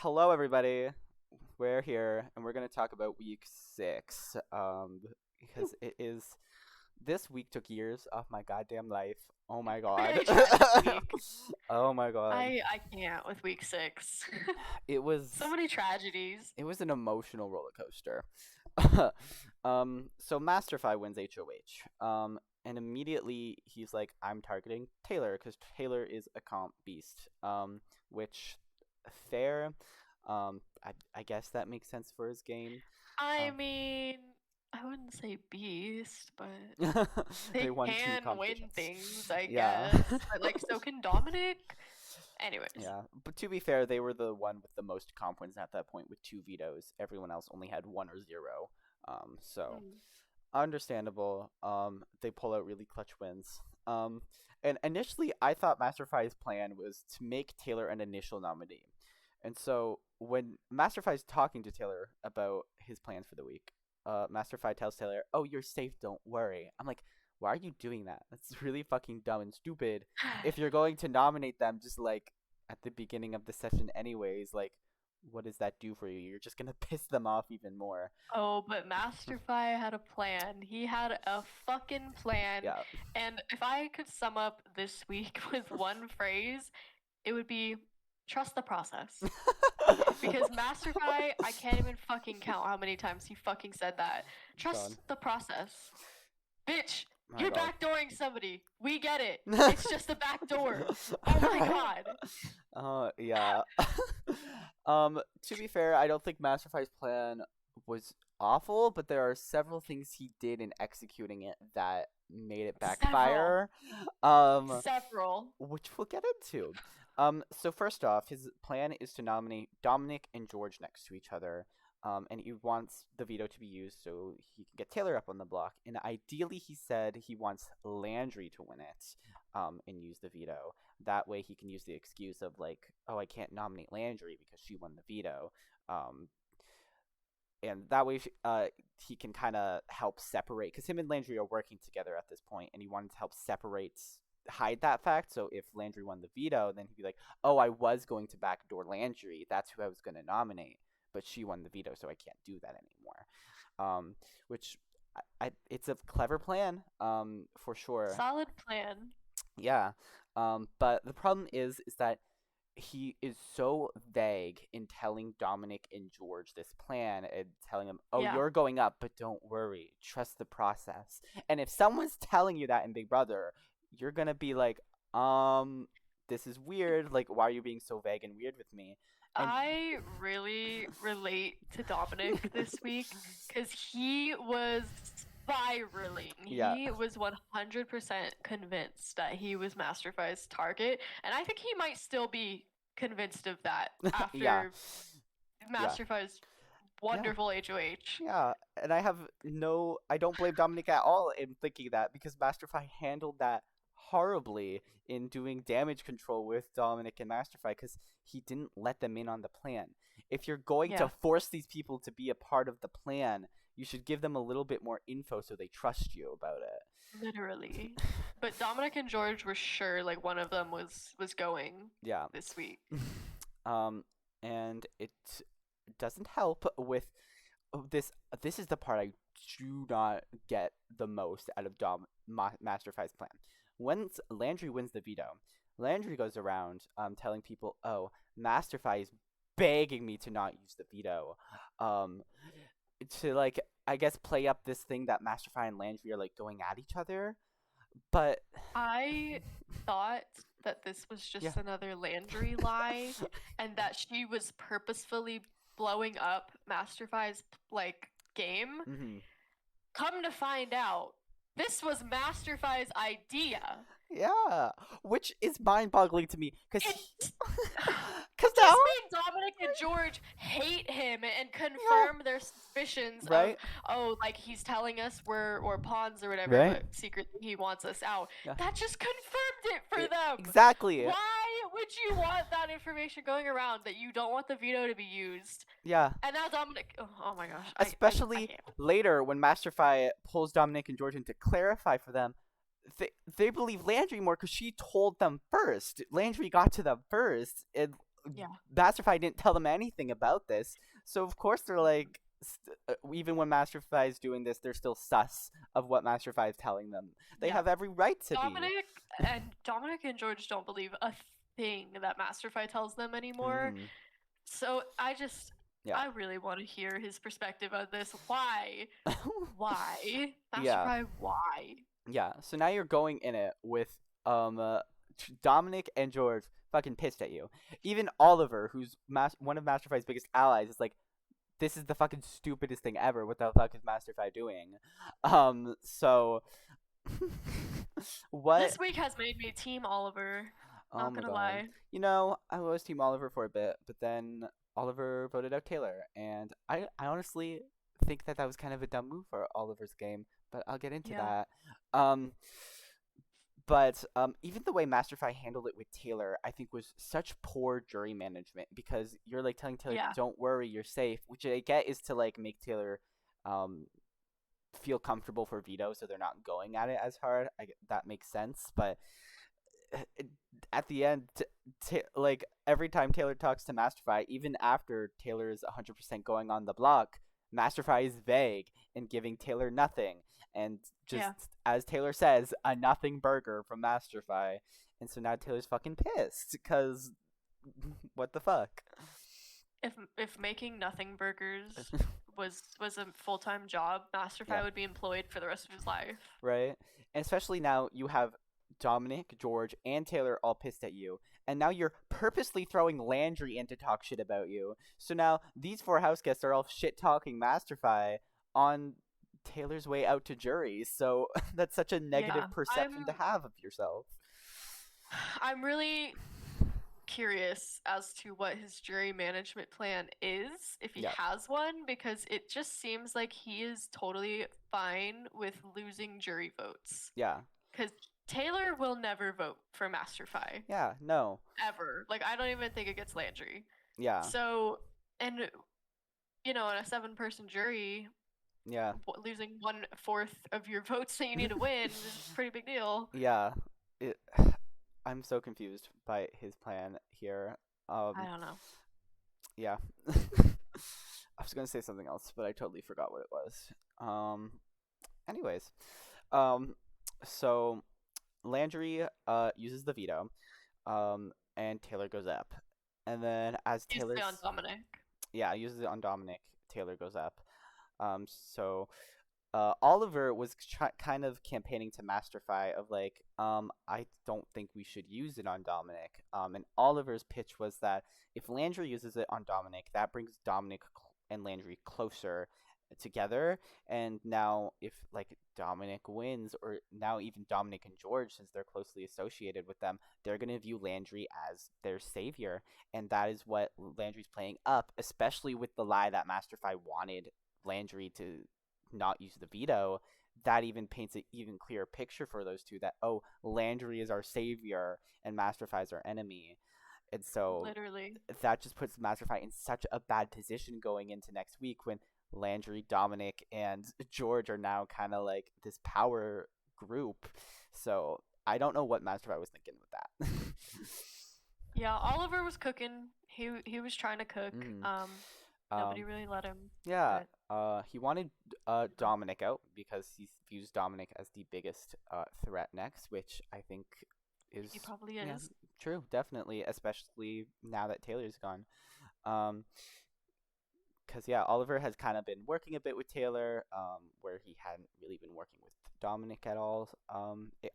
Hello, everybody. We're here, and we're going to talk about week 6. Because it is. This week took years off my goddamn life. Oh my god. Very tragic week. Oh my god. I can't with week 6. It was. So many tragedies. It was an emotional roller coaster. So Masterfy wins HOH. And immediately he's like, I'm targeting Taylor because Taylor is a comp beast. Which fair. I guess that makes sense for his game. I Um, mean, I wouldn't say beast, but they they won two can win competitions. things, I Yeah. guess. But like, so can Dominic. Anyways, Yeah, but to be fair, they were the one with the most comp wins at that point with 2 vetoes. Everyone else only had 1 or 0. So mm, understandable. They pull out really clutch wins. And initially I thought Masterfy's plan was to make Taylor an initial nominee. And so when Masterfy's talking to Taylor about his plans for the week, Masterfy tells Taylor, "Oh, you're safe. Don't worry." I'm like, why are you doing that? That's really fucking dumb and stupid. If you're going to nominate them, just like at the beginning of the session, anyways, like, what does that do for you? You're just gonna piss them off even more. oh, but Masterfy had a plan. He had a fucking plan. Yeah. And if I could sum up this week with one phrase, it would be trust the process. Because Masterfy, I can't even fucking count how many times he fucking said that. Trust God. the process. Bitch, My you're God. backdooring somebody. We get it. It's just a backdoor. Oh my god. Yeah. To be fair, I don't think Masterfy's plan was awful, but there are several things he did in executing it that made it Several. backfire. Um, Several. which we'll get into. So first off, his plan is to nominate Dominic and George next to each other. And he wants the veto to be used so he can get Taylor up on the block. And ideally, he said he wants Landry to win it, and use the veto. That way, he can use the excuse of like, oh, I can't nominate Landry because she won the veto. Um, and that way, he can kind of help separate, because him and Landry are working together at this point, and he wanted to help hide that fact. So if Landry won the veto, then he'd be like, oh, I was going to backdoor Landry. That's who I was going to nominate, but she won the veto, so I can't do that anymore. Which it's a clever plan, for sure. Solid plan. Yeah. But the problem is that he is so vague in telling Dominic and George this plan and telling them, "Oh, Yeah. you're going up, but don't worry. Trust the process." And if someone's telling you that in Big Brother, you're going to be like, this is weird. Like, why are you being so vague and weird with me?" And I really relate to Dominic this week because he was spiraling. yeah. He was 100% convinced that he was Masterfy's target, and I think he might still be convinced of that after Yeah. Yeah. Masterfy's Yeah. wonderful HOH. Yeah, and I don't blame Dominic at all in thinking that, because Masterfy handled that horribly in doing damage control with Dominic and Masterfy, because he didn't let them in on the plan. If you're going Yeah, to force these people to be a part of the plan, you should give them a little bit more info so they trust you about it. literally. But Dominic and George were sure like one of them was going Yeah. this week. And it doesn't help with this. This is the part I do not get the most out of Masterfy's plan. Once Landry wins the veto, Landry goes around telling people, "Oh, Masterfy is begging me to not use the veto, um, to like, I guess, play up this thing that Masterfy and Landry are like going at each other." But I thought that this was yeah. just another Landry lie and that she was purposefully blowing up Masterfy's like game. Mm-hmm. Come to find out, this was Masterfy's idea. Yeah, which is mind-boggling to me, because It because just now, made Dominic and George hate him and yeah, confirm their suspicions of, right, oh, like he's telling us we're pawns or whatever, right, but secretly he wants us out. yeah, That just confirmed it for them. exactly, Why would you want that information going around that you don't want the veto to be used? yeah. And now Dominic, oh my gosh, I Especially can't. later when Masterfy pulls Dominic and George in to clarify for them, they believe Landry more because she told them first. Landry got to them first, and Yeah. Masterfy didn't tell them anything about this, so of course they're like, even when Masterfy is doing this, they're still sus of what Masterfy is telling them. They Yeah. have every right to be. Dominic and George don't believe a thing that Masterfy tells them anymore. Mm-hmm. So Yeah. I really want to hear his perspective on this. Why? Why? Yeah. Masterfy, why? Yeah. So now you're going in it with um uh, Dominic and George fucking pissed at you. Even Oliver, who's one of Masterfy's biggest allies, is like, this is the fucking stupidest thing ever. What the fuck is Masterfy doing? So what? This week has made me Team Oliver. Oh Not my gonna god. lie. I was Team Oliver for a bit, but then Oliver voted out Taylor, and I honestly think that was kind of a dumb move for Oliver's game, but I'll get into Yeah. that. Um, but even the way Masterfy handled it with Taylor, I think was such poor jury management because you're like telling Taylor, Yeah. "Don't worry, you're safe," which I get is to like make Taylor um feel comfortable for veto, so they're not going at it as hard. That makes sense, but it, at the end, like every time Taylor talks to Masterfy, even after Taylor is 100% going on the block, Masterfy is vague and giving Taylor nothing, and just Yeah. as Taylor says, a nothing burger from Masterfy, and so now Taylor's fucking pissed because what the fuck? If making nothing burgers was a full-time job, Yeah. Masterfy would be employed for the rest of his life. Right? And especially now you have Dominic, George, and Taylor all pissed at you. And now you're purposely throwing Landry in to talk shit about you. So now these four house guests are all shit talking Masterfy on Taylor's way out to jury. So that's such a Yeah. negative perception to have of yourself. I'm really curious as to what his jury management plan is, if he Yeah. has one, because it just seems like he is totally fine with losing jury votes. Yeah. Because Taylor will never vote for Masterfy. Yeah. No. Ever. Like, I don't even think it gets Landry. Yeah. So, and, in a 7-person jury, Yeah. losing 1/4 of your votes that you need to win is a pretty big deal. Yeah. It, I'm so confused by his plan here. I don't know. Yeah. I was gonna say something else, but I totally forgot what it was. Anyways, um, so Landry uses the veto, and Taylor goes up, and then as Usually on Taylor's Dominic. uses it on Dominic, Taylor goes up. So Oliver was kind of campaigning to Masterfy of like, I don't think we should use it on Dominic. And Oliver's pitch was that if Landry uses it on Dominic, that brings Dominic and Landry closer together. And now, if like Dominic wins, or now even Dominic and George, since they're closely associated with them, they're gonna view Landry as their savior, and that is what Landry's playing up, especially with the lie that Masterfy wanted Landry to not use the veto. That even paints an even clearer picture for those two that, oh, Landry is our savior and Masterfy is our enemy. And so Literally. that just puts Masterfy in such a bad position going into next week when Landry, Dominic, and George are now kind of like this power group. So I don't know what Masterfy was thinking with that. Yeah, Oliver was cooking. He was trying to cook. Mhm. Nobody Um, really let him. yeah, But he wanted Dominic out because he views Dominic as the biggest threat next, which I think is, he probably yeah, is. true, definitely, especially now that Taylor's gone. Um, because yeah, Oliver has kind of been working a bit with Taylor, where he hadn't really been working with Dominic at all.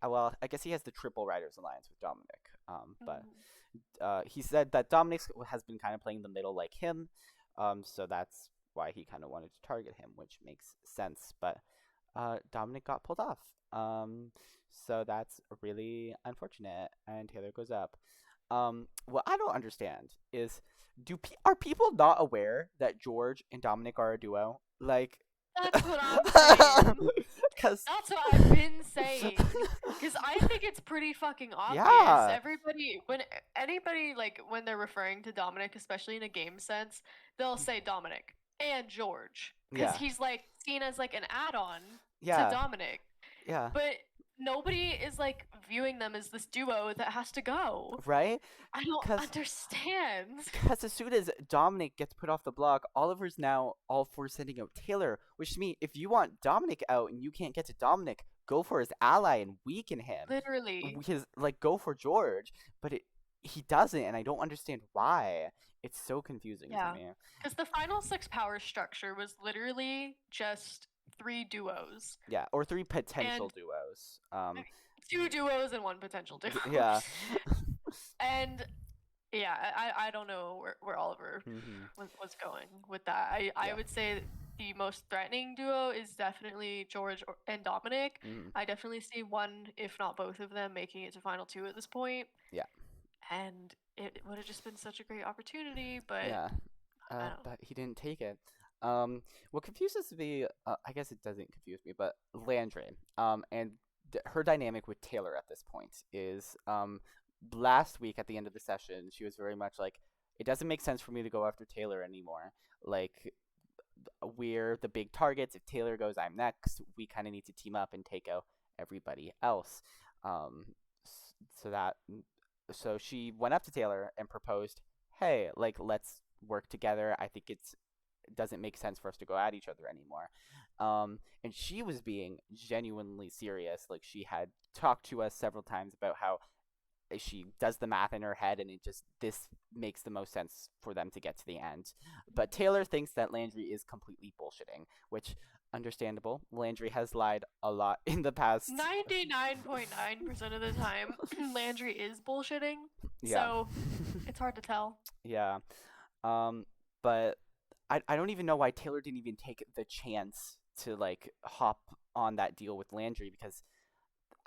Well, I guess he has the Triple Riders Alliance with Dominic. But Mhm. he said that Dominic has been kind of playing the middle like him, so that's why he kind of wanted to target him, which makes sense. But Dominic got pulled off, so that's really unfortunate, and Taylor goes up. What I don't understand is, are people not aware that George and Dominic are a duo? Like, That's what I'm saying. because That's what I've been saying. Because I think it's pretty fucking obvious. yeah, Everybody, when anybody, like, when they're referring to Dominic, especially in a game sense, they'll say Dominic and George. Because yeah, he's, like, seen as, like, an add on to yeah, Dominic. yeah, But nobody is like viewing them as this duo that has to go. right? I don't Because understand. as soon as Dominic gets put off the block, Oliver's now all for sending out Taylor. Which to me, if you want Dominic out and you can't get to Dominic, go for his ally and weaken him. Literally. Because like go for George, but he doesn't, and I don't understand why. It's so confusing to Yeah. me. Because the final six power structure was literally just three duos. Yeah, or three potential And duos. two duos and one potential duo. Yeah. And yeah, I don't know where Oliver was going with that. I Yeah. would say the most threatening duo is definitely George and Dominic. Mhm. I definitely see one, if not both of them, making it to final two at this point. Yeah. And it would have just been such a great opportunity, but Yeah. I don't know. But he didn't take it. What confuses me, I guess it doesn't confuse me, but Landry, and her dynamic with Taylor at this point is, last week at the end of the session, she was very much like, it doesn't make sense for me to go after Taylor anymore. Like, we're the big targets. If Taylor goes, I'm next. We kind of need to team up and take out everybody else. Um, so that, so she went up to Taylor and proposed, hey, like, let's work together. I think it doesn't make sense for us to go at each other anymore. And she was being genuinely serious. Like, she had talked to us several times about how she does the math in her head, and it just, this makes the most sense for them to get to the end. But Taylor thinks that Landry is completely bullshitting, which, understandable. Landry has lied a lot in the past. 99.9% of the time, Landry is bullshitting. Yeah. So it's hard to tell. Yeah. But I don't even know why Taylor didn't even take the chance to like hop on that deal with Landry, because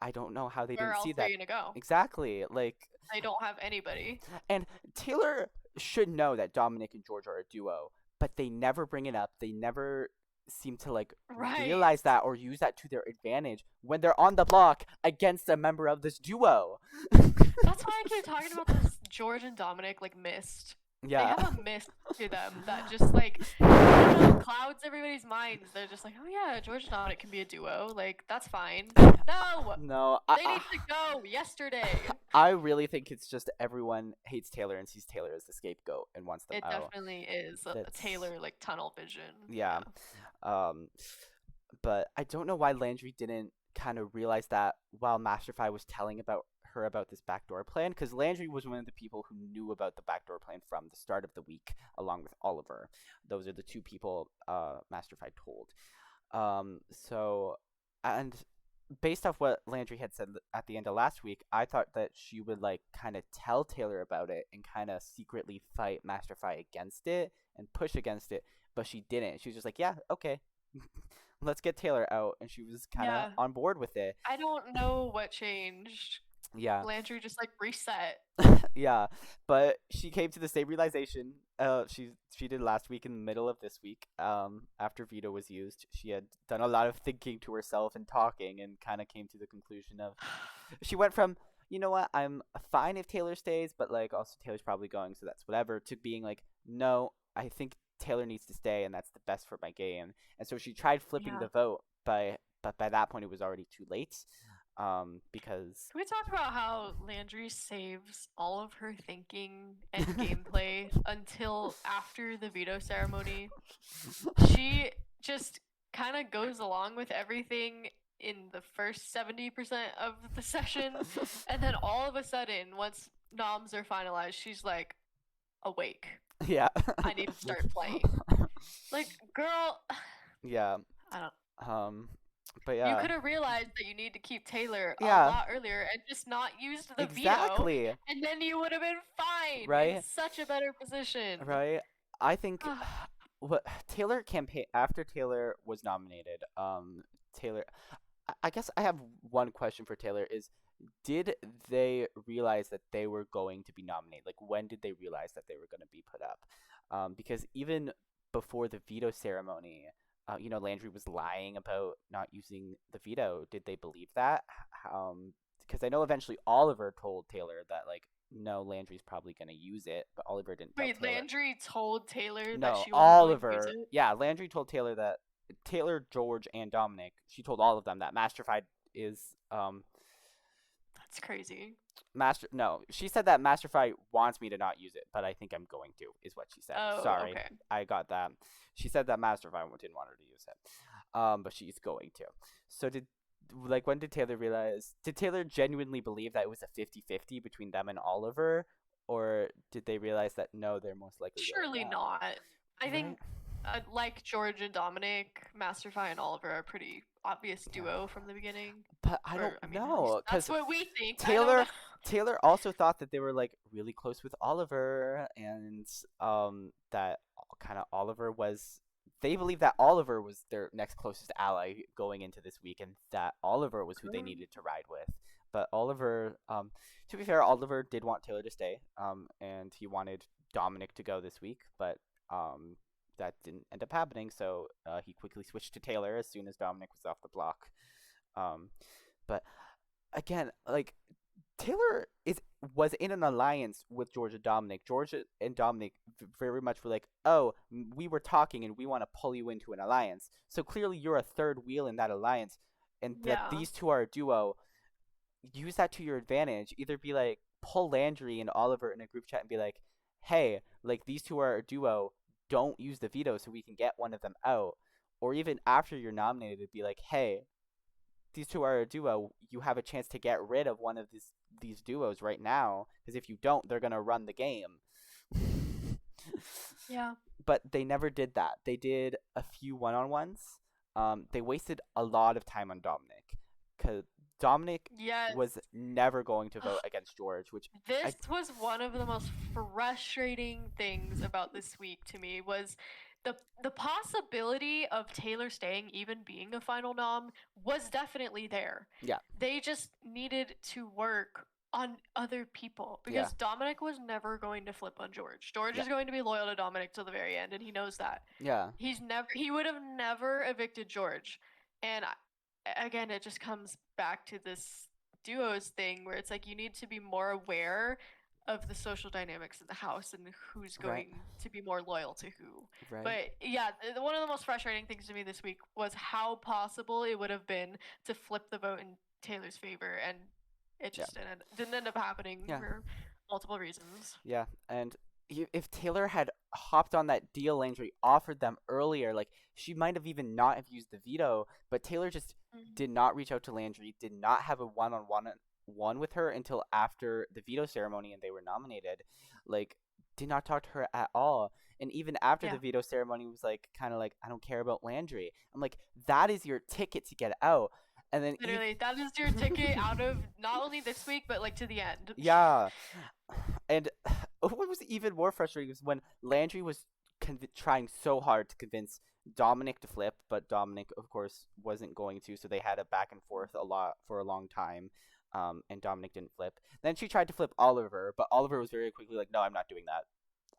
I don't know how they Where didn't see else are that. you gonna go? Exactly. Like, They don't have anybody. and Taylor should know that Dominic and George are a duo, but they never bring it up. They never seem to like Right. realize that or use that to their advantage when they're on the block against a member of this duo. That's why I keep talking about this George and Dominic like mist. Yeah. They have a mist to them that just like, I don't know, clouds everybody's minds. They're just like, oh yeah, George and Dominic can be a duo. Like, that's fine. No! No, They need to go yesterday. I really think it's just everyone hates Taylor and sees Taylor as the scapegoat and wants them It out. definitely is a That's- Taylor like tunnel vision. Yeah. But I don't know why Landry didn't kind of realize that while Masterfy was telling about her about this backdoor plan, because Landry was one of the people who knew about the backdoor plan from the start of the week, along with Oliver. Those are the two people Masterfy told. So, and based off what Landry had said at the end of last week, I thought that she would like kind of tell Taylor about it and kind of secretly fight Masterfy against it and push against it, but she didn't. She was just like, yeah, okay. Let's get Taylor out, and she was kind of on board with it. I don't know what changed. Yeah. Landry just like reset. Yeah, but she came to the same realization she did last week in the middle of this week. After veto was used, she had done a lot of thinking to herself and talking, and kind of came to the conclusion of, she went from, you know what, I'm fine if Taylor stays, but like also Taylor's probably going, so that's whatever, to being like, no, I think Taylor needs to stay, and that's the best for my game. And so she tried flipping the vote, but by that point it was already too late. Because Can we talk about how Landry saves all of her thinking and gameplay until after the veto ceremony? She just kind of goes along with everything in the first 70% of the session, and then all of a sudden, once noms are finalized, she's like, awake. Yeah. I need to start playing. Like, girl. Yeah. I don't. But yeah. You could have realized that you need to keep Taylor a Yeah. lot earlier and just not used the Exactly. veto, and then you would have been fine. Right? In such a better position. Right. I think what Taylor campaign after Taylor was nominated. Taylor. I guess I have one question for Taylor is, did they realize that they were going to be nominated? Like, when did they realize that they were going to be put up? Because even before the veto ceremony, you know, Landry was lying about not using the veto. Did they believe that? Because I know eventually Oliver told Taylor that, like, no, Landry's probably going to use it, but Oliver didn't tell Wait, Taylor. Landry told Taylor No, that she was Oliver. going to use it? Yeah, Landry told Taylor that, Taylor, George, and Dominic, she told all of them that Masterfied is That's crazy. Master. No, she said that Masterfy wants me to not use it, but I think I'm going to. Is what she said. Oh, Sorry, okay. I got that. She said that Masterfy didn't want her to use it, but she's going to. So did like when did Taylor realize? Did Taylor genuinely believe that it was a 50-50 between them and Oliver, or did they realize that no, they're most likely going Surely out? not. I Right? think, like George and Dominic, Masterfy and Oliver are a pretty obvious Yeah, duo from the beginning. but I don't Or, I mean, at least know, that's cause what we think. I don't know. Taylor Taylor also thought that they were like really close with Oliver, and that kind of Oliver was. They believed that Oliver was their next closest ally going into this week, and that Oliver was who they needed to ride with. But Oliver, to be fair, Oliver did want Taylor to stay, and he wanted Dominic to go this week, but that didn't end up happening. So he quickly switched to Taylor as soon as Dominic was off the block. Um, but again, like Taylor is was in an alliance with Georgia Dominic. Georgia and Dominic very much were like, "Oh, we were talking and we want to pull you into an alliance." So clearly you're a third wheel in that alliance, and that Yeah. these two are a duo. Use that to your advantage. Either be like pull Landry and Oliver in a group chat and be like, "Hey, like these two are a duo. Don't use the veto so we can get one of them out." Or even after you're nominated, be like, "Hey, these two are a duo, you have a chance to get rid of one of these duos right now because if you don't, they're gonna run the game." Yeah. But they never did that. They did a few one-on-ones. They wasted a lot of time on Dominic because Dominic Yes. was never going to vote against George, which This I was one of the most frustrating things about this week to me was the possibility of Taylor staying even being a final nom was definitely there. yeah They just needed to work on other people yeah because Dominic was never going to flip on George. George yeah is going to be loyal to Dominic till the very end and he knows that. yeah He would have never evicted George. And again, it just comes back to this duos thing where it's like you need to be more aware of the social dynamics in the house and who's right going to be more loyal to who. right But yeah, one of the most frustrating things to me this week was how possible it would have been to flip the vote in Taylor's favor, and it yeah just didn't end up happening yeah for multiple reasons. Yeah, and if Taylor had hopped on that deal Landry offered them earlier, like she might have even not have used the veto, but Taylor just Mhm. did not reach out to Landry, did not have a one with her until after the veto ceremony and they were nominated. Like did not talk to her at all. And even after the Yeah. veto ceremony was like kind of like I don't care about Landry. I'm like that is your ticket to get out. And then Literally, that is your ticket out of not only this week, but like to the end. yeah, and what was even more frustrating was when Landry was trying so hard to convince Dominic to flip, but Dominic, of course, wasn't going to. So they had a back and forth a lot for a long time, and Dominic didn't flip. Then she tried to flip Oliver, but Oliver was very quickly like, "No, I'm not doing that.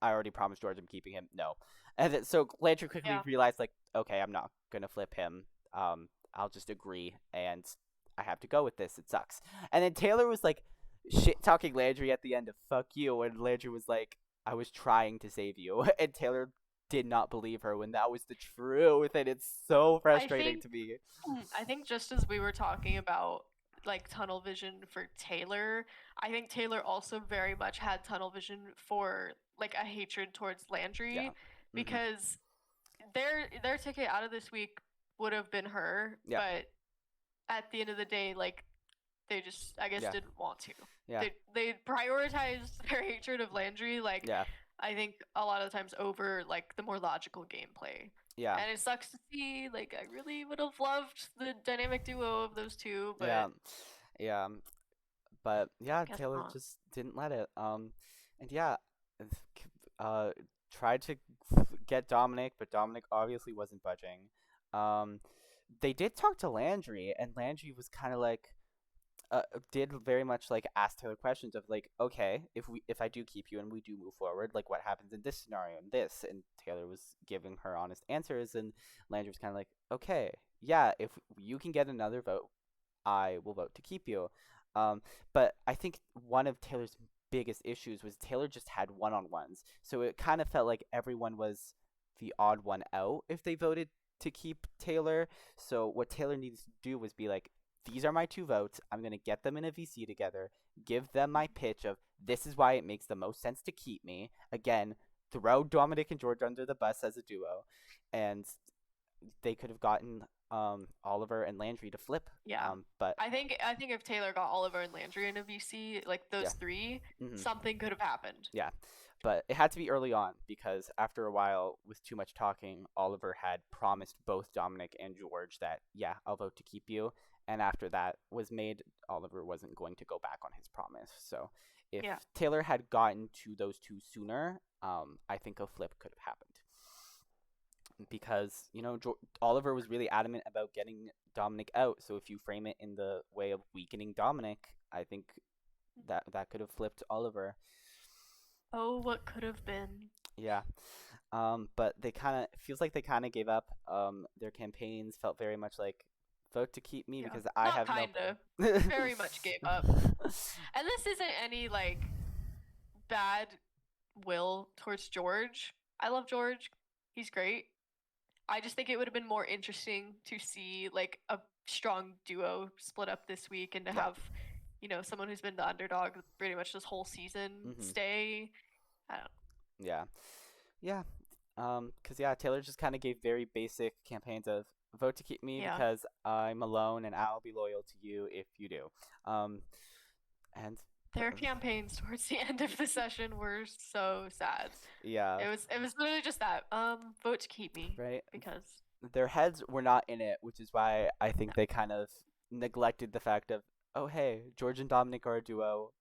I already promised George I'm keeping him. No." And then, so Landry quickly Yeah. realized like, "Okay, I'm not gonna flip him. I'll just agree, and I have to go with this. It sucks." And then Taylor was like shit talking Landry at the end of "fuck you," and Landry was like, "I was trying to save you," and Taylor did not believe her when that was the truth, and it's so I frustrating think to me. I think just as we were talking about like tunnel vision for Taylor, I think Taylor also very much had tunnel vision for like a hatred towards Yeah. Landry Mhm. because their ticket out of this week would have been her, Yeah. but at the end of the day, like they just I guess Yeah. didn't want to. Yeah. They prioritized their hatred of Landry, like Yeah. I think a lot of the times over like the more logical gameplay. Yeah. And it sucks to see. Like I really would have loved the dynamic duo of those two, Yeah. but Yeah. But yeah, guess Taylor not. just didn't let it. And yeah, uh, tried to get Dominic, but Dominic obviously wasn't budging. Um, they did talk to Landry, and Landry was kind of like, did very much like ask Taylor questions of like, okay, if I do keep you and we do move forward, like what happens in this scenario and this, and Taylor was giving her honest answers, and Landry was kind of like, okay, yeah, if you can get another vote, I will vote to keep you. But I think one of Taylor's biggest issues was Taylor just had one-on-ones, so it kind of felt like everyone was the odd one out if they voted to keep Taylor. So what Taylor needs to do was be like, these are my two votes. I'm gonna get them in a VC together, give them my pitch of this is why it makes the most sense to keep me. Again, throw Dominic and George under the bus as a duo, and they could have gotten Oliver and Landry to flip. Yeah. But I think if Taylor got Oliver and Landry in a VC, like those yeah, three, hmm something could have happened. yeah. But it had to be early on because after a while, with too much talking, Oliver had promised both Dominic and George that, yeah, I'll vote to keep you. And after that was made, Oliver wasn't going to go back on his promise. So if Yeah. Taylor had gotten to those two sooner, I think a flip could have happened. Because, Oliver was really adamant about getting Dominic out. So if you frame it in the way of weakening Dominic, I think that could have flipped Oliver. Oh, what could have been. Yeah. But they kind of feels like they kind of gave up. Their campaigns felt very much like vote to keep me Yeah. because I Not have no kinda. plan. Very much gave up. And this isn't any like bad will towards George. I love George. He's great. I just think it would have been more interesting to see like a strong duo split up this week and to Yeah. have, someone who's been the underdog pretty much this whole season hmm stay. I don't Yeah. Yeah. Cause yeah, Taylor just kind of gave very basic campaigns of vote to keep me Yeah. because I'm alone and I'll be loyal to you if you do. Um, and Their campaigns towards the end of the session were so sad. yeah, It was literally just that. Vote to keep me right. because Their heads were not in it, which is why I think no. they kind of neglected the fact of, oh hey, George and Dominic are a duo.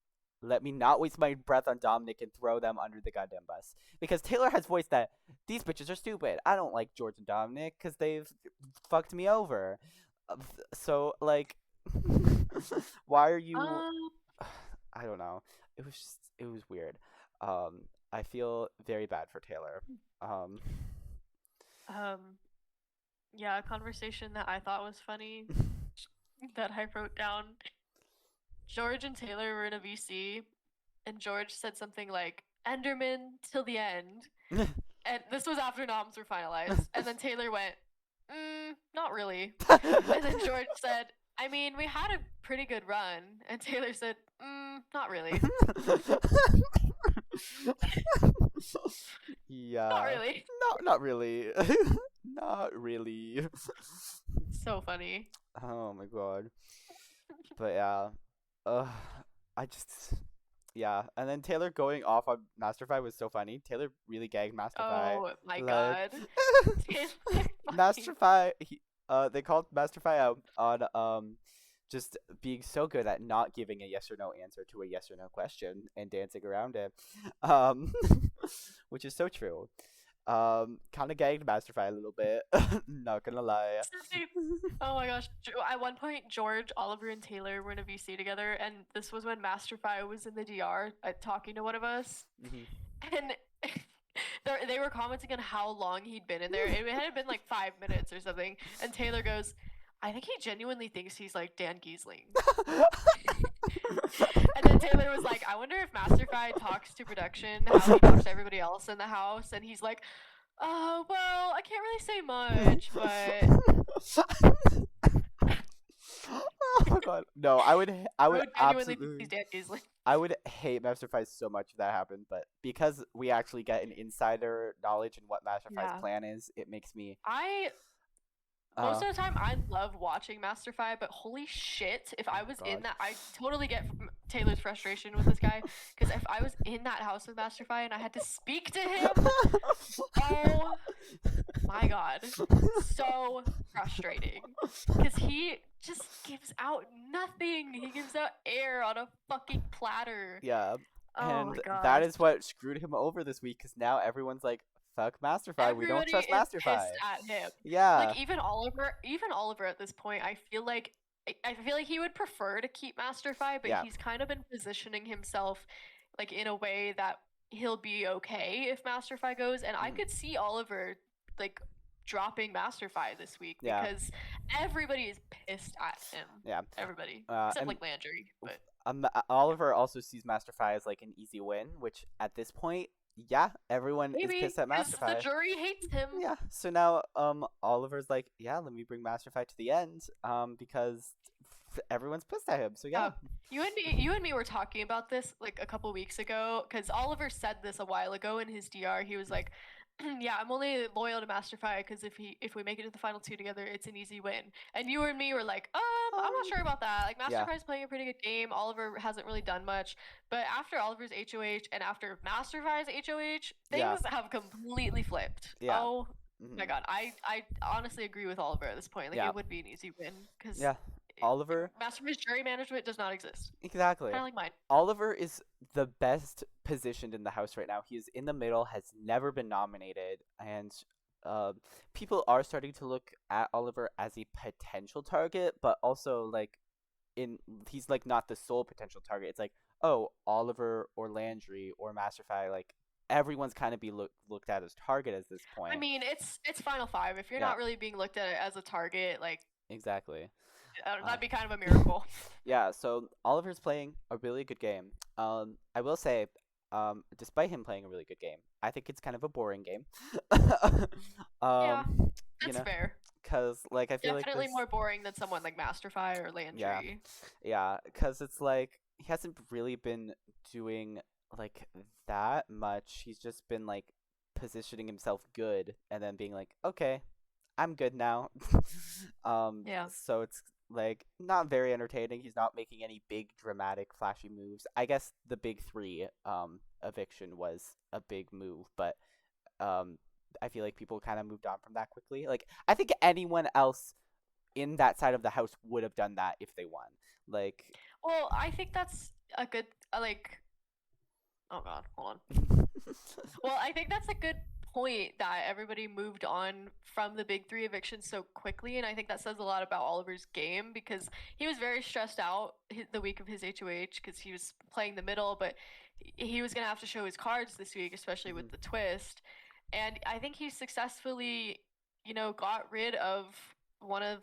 Let me not waste my breath on Dominic and throw them under the goddamn bus. Because Taylor has voiced that these bitches are stupid. I don't like George and Dominic because they've fucked me over. So like, why are you? Um I don't know. It was weird. I feel very bad for Taylor. Um, um yeah, a conversation that I thought was funny that I wrote down. George and Taylor were in a VC, and George said something like Enderman till the end. And this was after noms were finalized. And then Taylor went, not really. And then George said, I mean, we had a pretty good run. And Taylor said, not really. Not yeah. really. Not really. Not really. So funny. Oh my god. But yeah. Uh I just yeah. And then Taylor going off on Masterfy was so funny. Taylor really gagged Masterfy. Oh my Like god. Taylor fucking. Masterfy they called Masterfy out on just being so good at not giving a yes or no answer to a yes or no question and dancing around it. Um which is so true. Kind of gagged Masterfy a little bit. Not gonna lie. Oh my gosh. At one point, George, Oliver, and Taylor were in a VC together, and this was when Masterfy was in the DR talking to one of us. hmm And they were commenting on how long he'd been in there. It had been like 5 minutes or something. And Taylor goes, I think he genuinely thinks he's like Dan Giesling. And then Taylor was like, I wonder if Masterfy talks to production how he talks to everybody else in the house. And he's like, oh, well, I can't really say much, but Oh my god. No, I would genuinely think absolutely he's Dan Giesling. I would hate Masterfy so much if that happened, but because we actually get an insider knowledge in what Masterfy's Yeah. plan is, it makes me Most uh of the time, I love watching Masterfy, but holy shit, if I oh my was in god. that, I totally get Taylor's frustration with this guy. Because if I was in that house with Masterfy and I had to speak to him, oh my god, so frustrating. Because he just gives out nothing. He gives out air on a fucking platter. Yeah. Oh my And that gosh. is what screwed him over this week cuz now everyone's like fuck Masterfy. We don't Everybody trust is Masterfy. pissed at him. Yeah. Like even Oliver at this point, I feel like he would prefer to keep Masterfy, but Yeah. he's kind of been positioning himself like in a way that he'll be okay if Masterfy goes, and I Mhm. could see Oliver like dropping Masterfy this week Yeah. because everybody is pissed at him. Yeah. Everybody. Except And like Landry, but Oliver also sees Masterfy as like an easy win, which at this point, yeah, everyone is maybe pissed at because the Masterfy. jury hates him. Yeah. So now Oliver's like, yeah, let me bring Masterfy to the end because everyone's pissed at him. So yeah. Oh, you and me were talking about this like a couple weeks ago because Oliver said this a while ago in his DR. He was like, "Yeah, I'm only loyal to Masterfy because if we make it to the final two together, it's an easy win." And you and me were like, I'm not sure Um. about that. Like Yeah. Masterfy's playing a pretty good game. Oliver hasn't really done much, but after Oliver's HOH and after Masterfy's HOH, Yeah. things have completely flipped. Yeah. Oh my Hmm. God, I honestly agree with Oliver at this point. Like Yeah. it would be an easy win because Yeah. Oliver. Masterpiece jury management does not exist. Exactly. Kind of like mine. Oliver is the best positioned in the house right now. He is in the middle, has never been nominated, and uh, people are starting to look at Oliver as a potential target, but also like in he's like not the sole potential target. It's like, oh, Oliver or Landry or Masterfy, like everyone's kind of looked at as target at this I point. mean, it's Final Five. If you're Yeah, not really being looked at as a target, like exactly. Uh, that'd be kind of a miracle. yeah, so Oliver's playing a really good game. I will say, despite him playing a really good game, I think it's kind of a boring game. Yeah, um, you that's know, fair. cause like I feel like Definitely this. more boring than someone like Masterfy or Yeah, Landry. yeah, cause it's like he hasn't really been doing like that much. He's just been like positioning himself good and then being like, okay, I'm good now. Yeah. So it's like not very entertaining. He's not making any big dramatic flashy moves. I guess the big three eviction was a big move, but um I feel like people kind of moved on from that quickly. Like I think anyone else in that side of the house would have done that if they won. Like Well, I think that's a good like. Oh God, hold on. Well, I think that's a good point that everybody moved on from the big three evictions so quickly, and I think that says a lot about Oliver's game because he was very stressed out the week of his HOH because he was playing the middle, but he was gonna have to show his cards this week, especially with Mhm. the twist. And I think he successfully, got rid of one of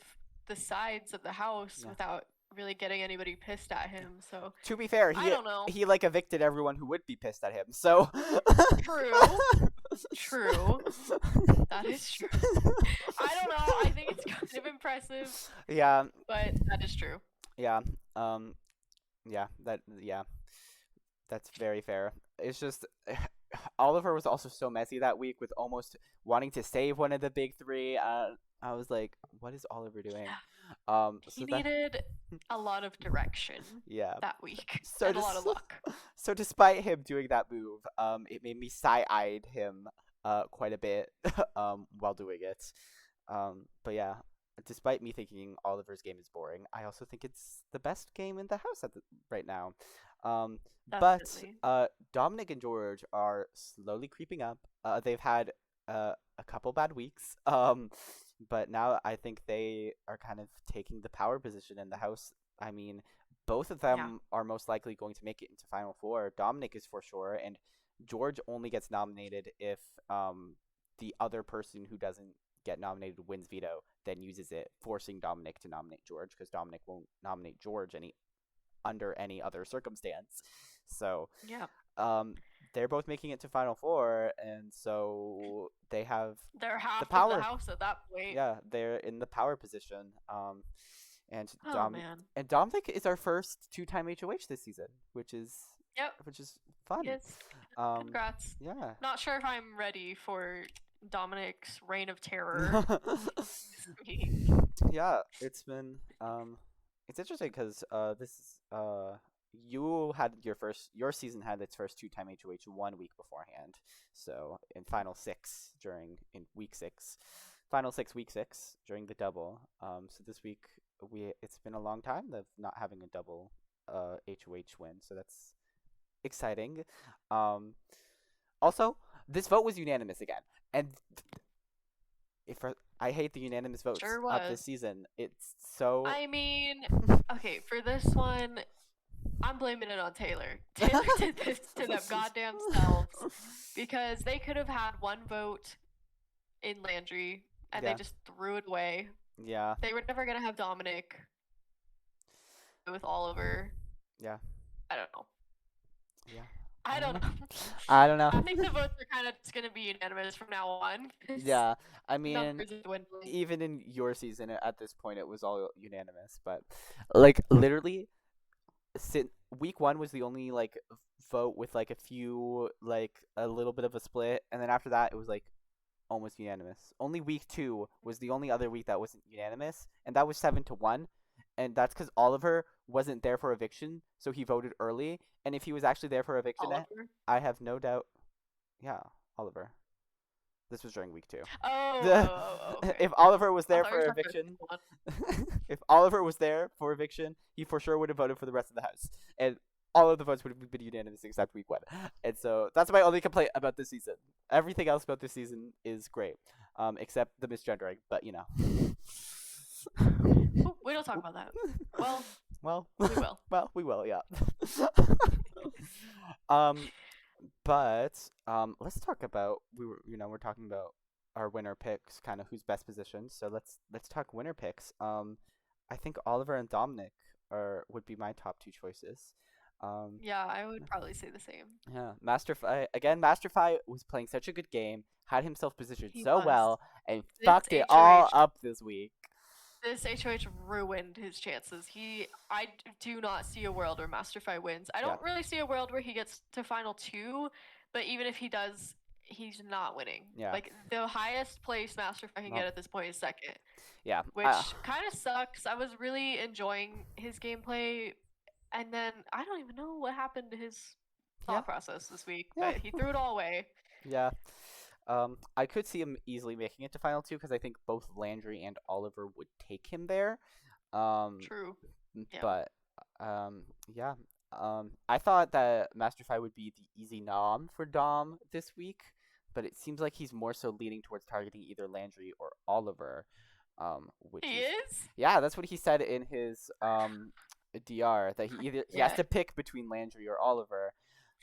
the sides of the house Yeah. without really getting anybody pissed at him. So To be fair, I he don't know. he like evicted everyone who would be pissed at him. So True. True. That is true. I don't know. I think it's kind of impressive, yeah, but that is true. yeah, yeah, that's very fair. It's just Oliver was also so messy that week with almost wanting to save one of the big three. I was like, what is Oliver doing? He So that needed a lot of direction yeah. that week So and a lot of just luck. so despite him doing that move, it made me side-eyed him quite a bit while doing it. But yeah, despite me thinking Oliver's game is boring, I also think it's the best game in the house right now. Um, but Definitely. Dominic and George are slowly creeping up. They've had a couple bad weeks. But now I think they are kind of taking the power position in the house. I mean, both of Yeah. them are most likely going to make it into Final Four. Dominic is for sure, and George only gets nominated if the other person who doesn't get nominated wins veto, then uses it, forcing Dominic to nominate George because Dominic won't nominate George under any other circumstance. So Yeah. um, they're both making it to Final Four, and so they have They're the half of the power. house at that point. Yeah, they're in the power position. And Oh man. Dominic is our first two-time HOH this season, Yep. which is fun. Yes. Um, Congrats. yeah. Not sure if I'm ready for Dominic's reign of terror this week. Yeah, it's interesting because you had your season had its first two-time HOH 1 week beforehand, so in final six in week six, final six week six during the double. So this week it's been a long time of not having a double HOH win, so that's exciting. Um, Also, this vote was unanimous again, and if I hate the unanimous votes Sure of this was. season. It's so I mean, okay, for this one, I'm blaming it on Taylor. Taylor did this to them goddamn selves because they could have had one vote in Landry and they yeah, just threw it away. yeah, They were never gonna have Dominic with Oliver. yeah, I don't know. yeah. I don't know. I don't know. I think the votes are kind of just gonna be unanimous from now on because Yeah, I the mean, numbers are dwindling. even in your season at this point, it was all unanimous. But like literally, since week one was the only like vote with like a few like a little bit of a split, and then after that it was like almost unanimous. Only week two was the only other week that wasn't unanimous, and that was 7-1. And that's because Oliver wasn't there for eviction, so he voted early. And if he was actually there for eviction, Oliver. I have no doubt. Yeah, Oliver. This was during week two. Okay. If Oliver was I there thought you for were talking eviction, about if Oliver was there for eviction, he for sure would have voted for the rest of the house, and all of the votes would have been unanimous except week one. And so that's my only complaint about this season. Everything else about this season is great, except the misgendering. But you know, we don't talk about that. Well, well, we will. well, we will, yeah. um, but let's talk about we're talking about our winner picks, kind of who's best positioned. So let's talk winner picks. I think Oliver and Dominic are would be my top two choices. Um, Yeah, I would probably say the same. yeah, Masterfi again. Masterfi was playing such a good game, had himself positioned He so was. well, and This fucked it all HOH up this week. this HOH ruined his chances. I do not see a world where Masterfi wins. I Yeah, don't really see a world where he gets to final two, but even if he does, he's not winning. yeah, Like the highest place Masterfi can well, get at this point is second, yeah. which kind of sucks. I was really enjoying his gameplay, and then I don't even know what happened to his Yeah, thought process this week, yeah, but he threw it all away. yeah. I could see him easily making it to final two because I think both Landry and Oliver would take him there. Um, True. Yeah. but yeah. I thought that Masterfi would be the easy nom for Dom this week, but it seems like he's more so leaning towards targeting either Landry or Oliver. Which He is is? yeah, that's what he said in his DR that he has Yeah. to pick between Landry or Oliver.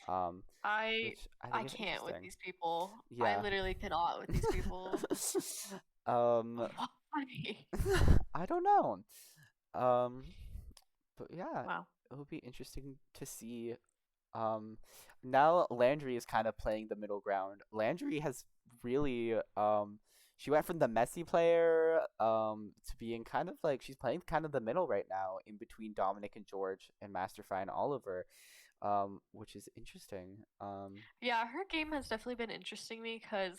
Um, I which I I think is can't with interesting. these people. I Yeah. literally cannot with these people. um, Why? I don't know. Um, but yeah, Wow. it would be interesting to see. Um, now Landry is kind of playing the middle ground. Landry has really she went from the messy player to being kind of like she's playing kind of the middle right now in between Dominic and George and Masterfi and Oliver, which is interesting. Yeah, her game has definitely been interesting to me because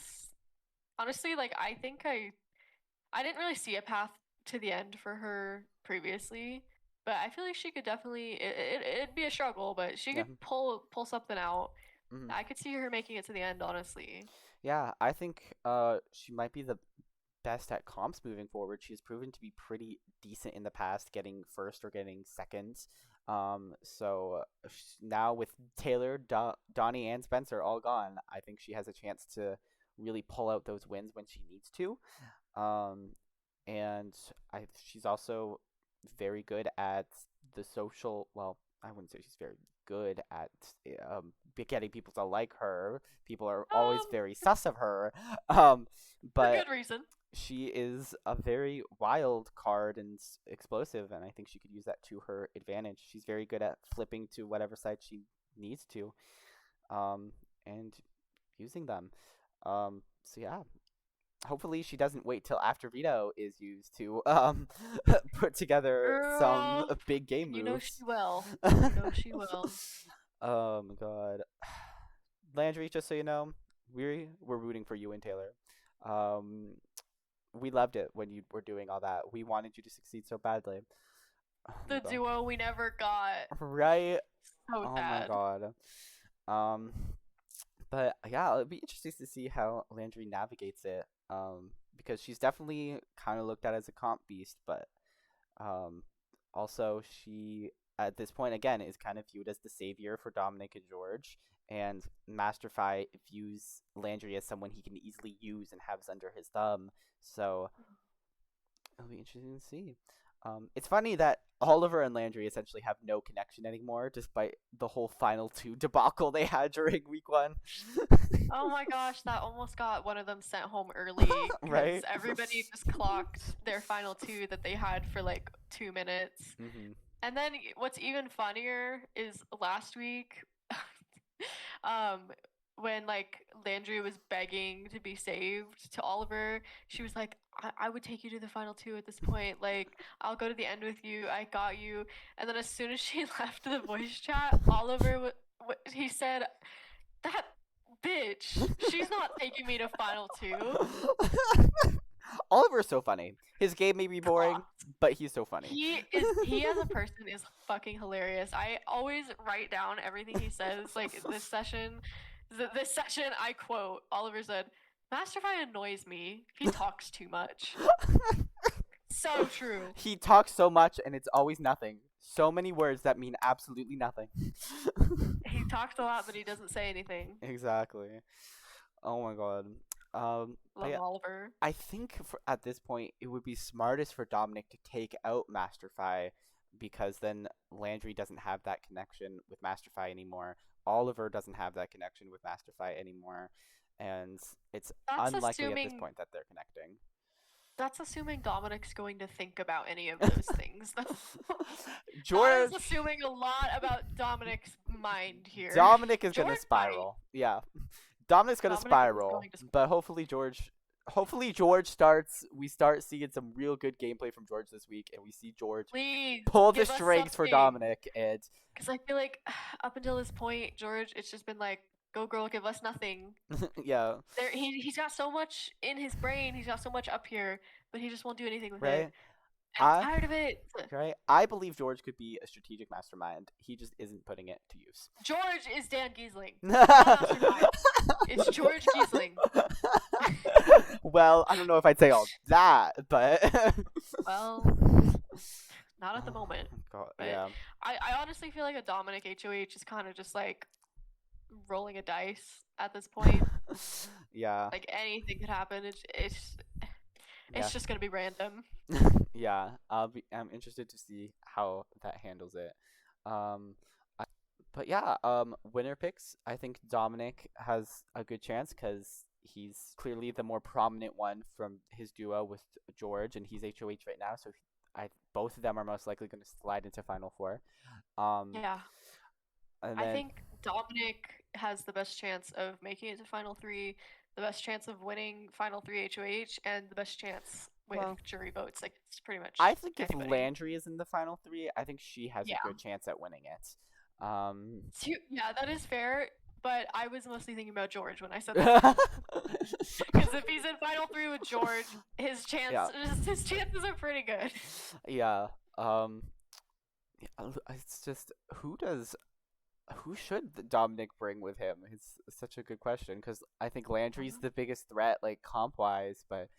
honestly, like I think I didn't really see a path to the end for her previously, but I feel like she could definitely it'd be a struggle, but she Yeah. could pull something out. Hmm. I could see her making it to the end, honestly. Yeah, I think she might be the best at comps moving forward. She's proven to be pretty decent in the past, getting first or getting second. So now with Taylor, Donnie, and Spencer all gone, I think she has a chance to really pull out those wins when she needs to. Um, and she's also very good at the social. Well, I wouldn't say she's very good at getting people to like her. People are always Um, very sus of her. Um, for but good reason. she is a very wild card and explosive, and I think she could use that to her advantage. She's very good at flipping to whatever side she needs to, and using them. So yeah, hopefully she doesn't wait till after veto is used to put together some Girl, big game you know she moves. will. You know she will. Oh my god, Landry, just so you know, we're rooting for you and Taylor. Um, we loved it when you were doing all that. We wanted you to succeed so badly. Oh my The god. duo we never got. Right? So Oh my sad. god. Um, but yeah, it'll be interesting to see how Landry navigates it. Because she's definitely kind of looked at as a comp beast, but um, also she at this point again is kind of viewed as the savior for Dominic and George, and Masterfi views Landry as someone he can easily use and has under his thumb. So it'll be interesting to see. It's funny that Oliver and Landry essentially have no connection anymore, despite the whole final two debacle they had during week one. Oh my gosh, that almost got one of them sent home early because Right? everybody just clocked their final two that they had for like 2 minutes. Hmm. And then what's even funnier is last week um when like Landry was begging to be saved to Oliver, she was like, I would take you to the final two at this point. Like, I'll go to the end with you. I got you. And then as soon as she left the voice chat, Oliver, he said, that bitch, she's not taking me to final two. Oliver's so funny. His game may be boring, Clocked. but he's so funny. He as a person is fucking hilarious. I always write down everything he says. Like this session, I quote, Oliver said, Masterfy annoys me. He talks too much. So true. He talks so much and it's always nothing. So many words that mean absolutely nothing. He talks a lot, but he doesn't say anything. Exactly. Oh my god. But Love yeah, Oliver. I think at this point it would be smartest for Dominic to take out Masterfy because then Landry doesn't have that connection with Masterfy anymore. Oliver doesn't have that connection with Masterfy anymore, and it's That's unlikely at this assuming point that they're connecting. that's assuming Dominic's going to think about any of those things. That is George assuming a lot about Dominic's mind here. Dominic is gonna George might. spiral. Yeah, Dominic's gonna Dominic is spiral, going to. but hopefully George starts. We start seeing some real good gameplay from George this week, and we see George Please pull the give us strings for something. Dominic. And Because I feel like up until this point, George, it's just been like, go girl, give us nothing. yeah, He's got so much in his brain. He's got so much up here, but he just won't do anything with it. right. I'm I tired of it. right. I believe George could be a strategic mastermind. He just isn't putting it to use. George is Dan Giesling. It's not a mastermind. It's George Giesling. Well, I don't know if I'd say all that, but Well, not at the oh, moment. God, But yeah, I honestly feel like a Dominic HOH is kind of just like rolling a dice at this point. yeah, Like anything could happen. yeah. It's just gonna be random. Yeah, I'm interested to see how that handles it. Um, I, but yeah, winner picks. I think Dominic has a good chance because he's clearly the more prominent one from his duo with George, and he's HOH right now. So both of them are most likely going to slide into Final Four. Um, Yeah, and I then think Dominic has the best chance of making it to Final Three, the best chance of winning Final Three HOH, and the best chance with well, jury votes against pretty I much think if anybody. Landry is in the Final three, I think she has a Yeah, good chance at winning it. yeah, that is fair. But I was mostly thinking about George when I said that. Yeah. Because if he's in Final Three with George, Yeah. his chances are pretty good. Yeah. It's just who should Dominic bring with him? It's such a good question because I think Landry's the biggest threat, like comp wise, but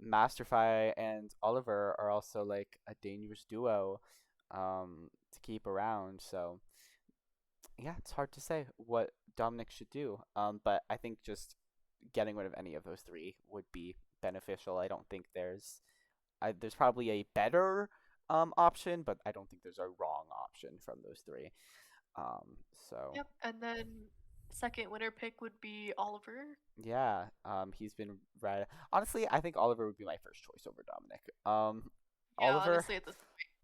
Masterfy and Oliver are also like a dangerous duo, to keep around. So yeah, it's hard to say what Dominic should do. But I think just getting rid of any of those three would be beneficial. I don't think there's probably a better option, but I don't think there's a wrong option from those three. Um, so Yep, and then second winner pick would be Oliver. yeah, he's been right. Honestly, I think Oliver would be my first choice over Dominic. Yeah, Oliver honestly, at this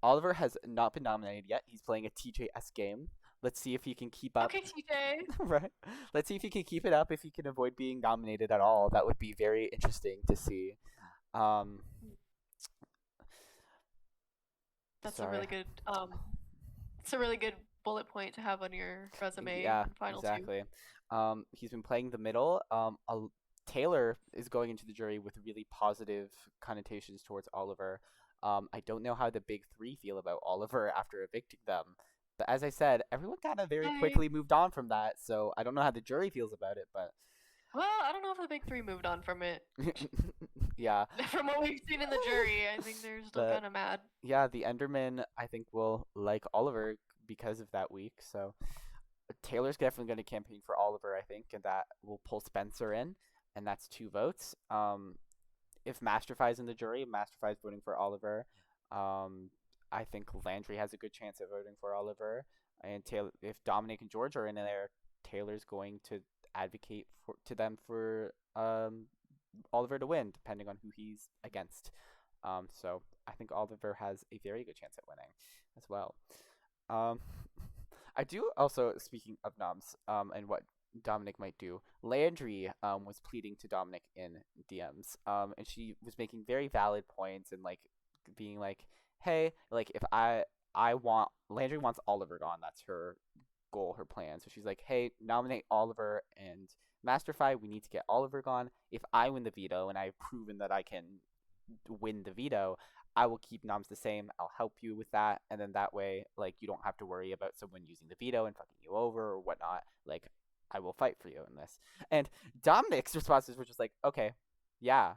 Oliver has not been nominated yet. He's playing a TJS game. Let's see if he can keep up. okay, TJ. Right. Let's see if he can keep it up. If he can avoid being nominated at all, that would be very interesting to see. Um, That's a sorry. really good it's a really good bullet point to have on your resume Yeah, in final two. exactly. He's been playing the middle. Taylor is going into the jury with really positive connotations towards Oliver. I don't know how the big three feel about Oliver after evicting them. But as I said, everyone kind of very I quickly moved on from that, so I don't know how the jury feels about it, but Well, I don't know if the big three moved on from it. yeah. From what we've seen in the jury, I think they're still But kind of mad. yeah, the Enderman I think will like Oliver because of that week. So Taylor's definitely going to campaign for Oliver, I think, and that will pull Spencer in, and that's 2 votes. If Masterfy's in the jury, Masterfy's voting for Oliver. Um, I think Landry has a good chance at voting for Oliver, and Taylor. If Dominic and George are in there, Taylor's going to advocate to them for Oliver to win, depending on who he's against. So I think Oliver has a very good chance at winning as well. Um, I do also, speaking of noms, and what Dominic might do. Landry was pleading to Dominic in DMs, and she was making very valid points and like being like, hey, like if I want Landry wants Oliver gone. That's her goal, her plan. So she's like, hey, nominate Oliver and Masterfy. We need to get Oliver gone. If I win the veto and I've proven that I can win the veto, I will keep noms the same. I'll help you with that, and then that way, like, you don't have to worry about someone using the veto and fucking you over or whatnot. Like, I will fight for you in this. And Dominic's responses were just like, okay, yeah,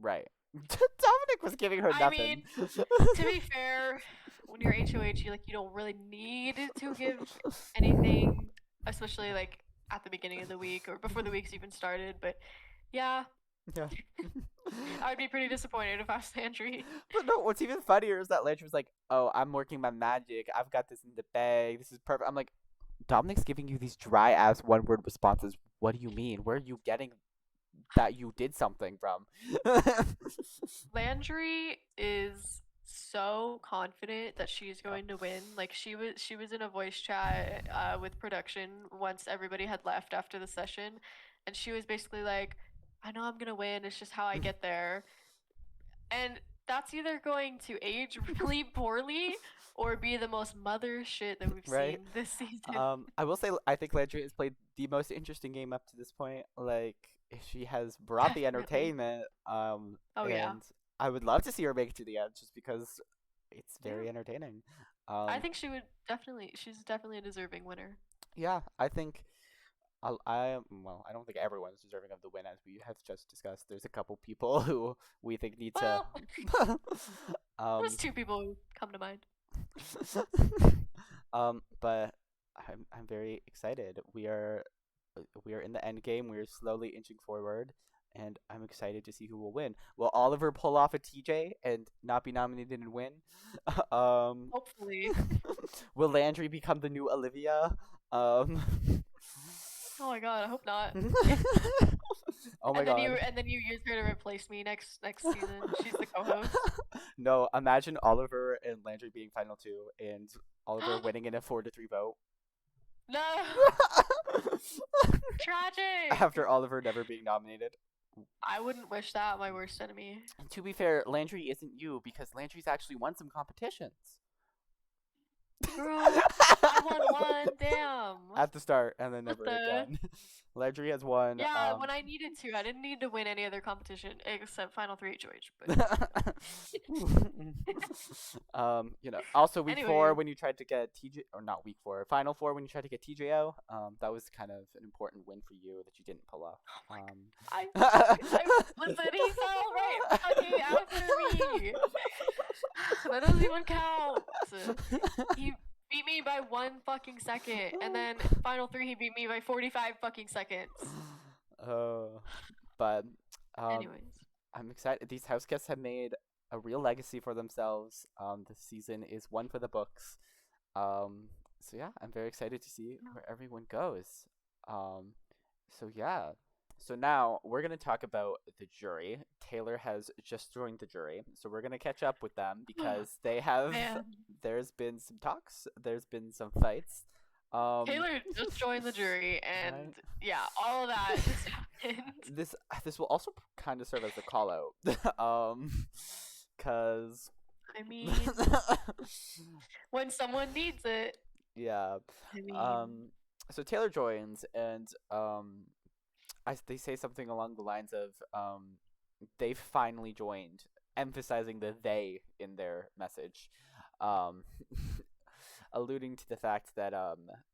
right. Dominic was giving her I nothing. mean, to be fair, when you're HOH, you don't really need to give anything, especially like at the beginning of the week or before the week's even started. But yeah, Yeah. I would be pretty disappointed if I was Landry. But no, what's even funnier is that Landry was like, oh, I'm working my magic. I've got this in the bag. This is perfect. I'm like, Dominic's giving you these dry ass one word responses. What do you mean? Where are you getting that you did something from? Landry is so confident that she's going to win. Like she was in a voice chat with production once everybody had left after the session, and she was basically like, "I know I'm gonna win. It's just how I get there." And that's either going to age really poorly or be the most mother shit that we've Right? seen this season. I will say I think Landry has played the most interesting game up to this point. Like she has brought the Definitely. entertainment. Oh yeah. And I would love to see her make it to the end just because it's Yeah. very entertaining. I Um, think she's definitely a deserving winner. yeah, I think well, I don't think everyone's deserving of the win, as we have just discussed. There's a couple people who we think need to. Well, um, there's two people who come to mind. but I'm very excited. We are in the end game. We are slowly inching forward, and I'm excited to see who will win. Will Oliver pull off a TJ and not be nominated and win? um, Hopefully. will Landry become the new Olivia? Um, Oh my god, I hope not. oh my And then you god. and then you use her to replace me next season. She's the co-host. No, imagine Oliver and Landry being final two, and Oliver winning in a 4-3 vote. No, After tragic. Oliver never being nominated. I wouldn't wish that on my worst enemy. To be fair, Landry isn't you because Landry's actually won some competitions. Bro, I won one. Damn. At the start and then What never the? again. Landry has won. Yeah, when I needed to. I didn't need to win any other competition except Final 3 HOH. But Also week four anyways, when you tried to get TJ, or not week four, final four when you tried to get TJO, that was kind of an important win for you that you didn't pull off. I listen. He fell right fucking after me. That doesn't even count. He beat me by 1 fucking second, and then Final 3 he beat me by 45 fucking seconds. uh, but Anyways, I'm excited. These house guests have made a real legacy for themselves. This season is one for the books. So yeah, I'm very excited to see where everyone goes. Um, so yeah. So now we're gonna talk about the jury. Taylor has just joined the jury, so we're gonna catch up with them because they have. man, There's been some talks. There's been some fights. Taylor just joined the jury, and Right. yeah, all of that just happened. This will also kind of serve as a call out, cause I mean, when someone needs it, yeah, I mean, um, so Taylor joins and they say something along the lines of they've finally joined, emphasizing the they in their message, um, alluding to the fact that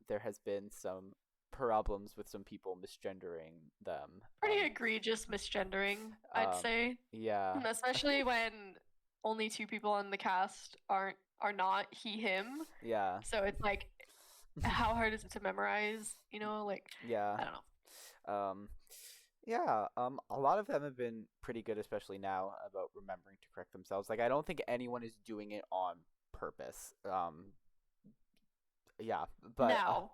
there has been some problems with some people misgendering them. pretty egregious misgendering, I'd Um, say, yeah, especially when only two people on the cast are not he him. yeah, So it's like, how hard is it to memorize? Like yeah. I don't know. Um, yeah, a lot of them have been pretty good, especially now, about remembering to correct themselves. Like, I don't think anyone is doing it on purpose. Yeah, but Now,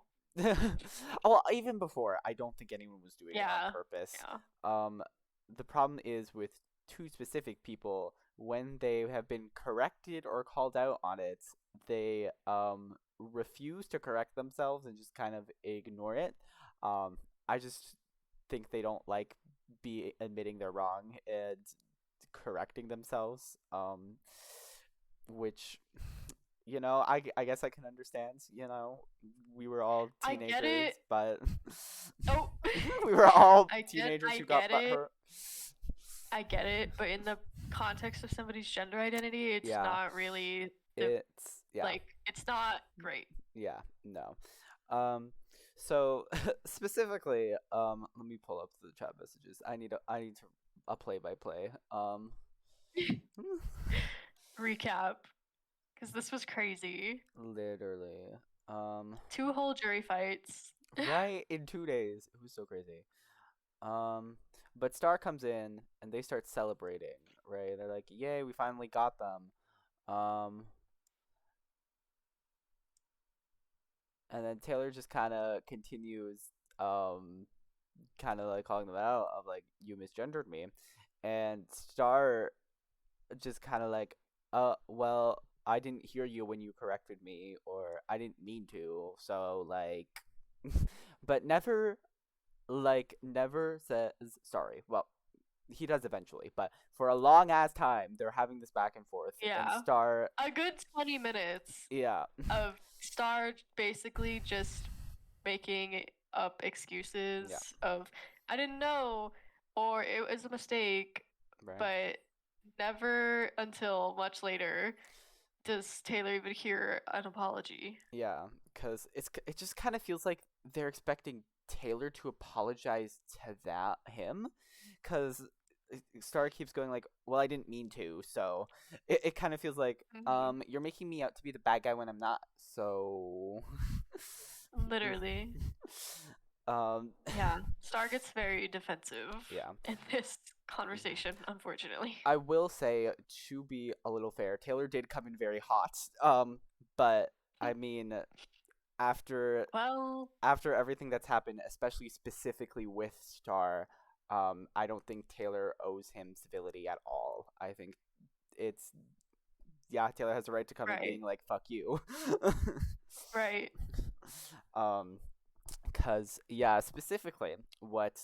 well, even before, I don't think anyone was doing it on yeah, purpose. yeah. Um, the problem is with two specific people when they have been corrected or called out on it, they refuse to correct themselves and just kind of ignore it. I just think they don't like be admitting they're wrong and correcting themselves. Which I guess I can understand. We were all I get teenagers, it. but Oh, we were all teenagers I who got get butt it. hurt. I get it, but in the context of somebody's gender identity, it's Yeah, not really the yeah, it's not great. yeah, no. Um, so specifically, let me pull up the chat messages. I need to a play by play. Recap, because this was crazy. Literally, 2 whole jury fights. right in 2 days. It was so crazy. Um, but Star comes in and they start celebrating. Right, they're like, "Yay, we finally got them." Um, and then Taylor just kind of continues, um, kind of like calling them out of like, "You misgendered me," and Star just kind of like, well, I didn't hear you when you corrected me, or I didn't mean to, so like, but never says sorry. Well, he does eventually, but for a long ass time they're having this back and forth, and Yeah. Star, A good 20 minutes yeah, of Star basically just making up excuses yeah, of I didn't know or it was a mistake, right, but never until much later does Taylor even hear an apology. yeah, because it just kind of feels like they're expecting Taylor to apologize to that him, because Star keeps going like, well, I didn't mean to, so it kind of feels like, Hmm. you're making me out to be the bad guy when I'm not, so Literally. um Yeah. Star gets very defensive yeah. in this conversation, unfortunately. I will say, to be a little fair, Taylor did come in very hot. But I mean, after Well, after everything that's happened, especially specifically with Star, I don't think Taylor owes him civility at all. I think it's yeah, Taylor has a right to come in right. being like, "Fuck you." Right. um, Cause yeah, specifically what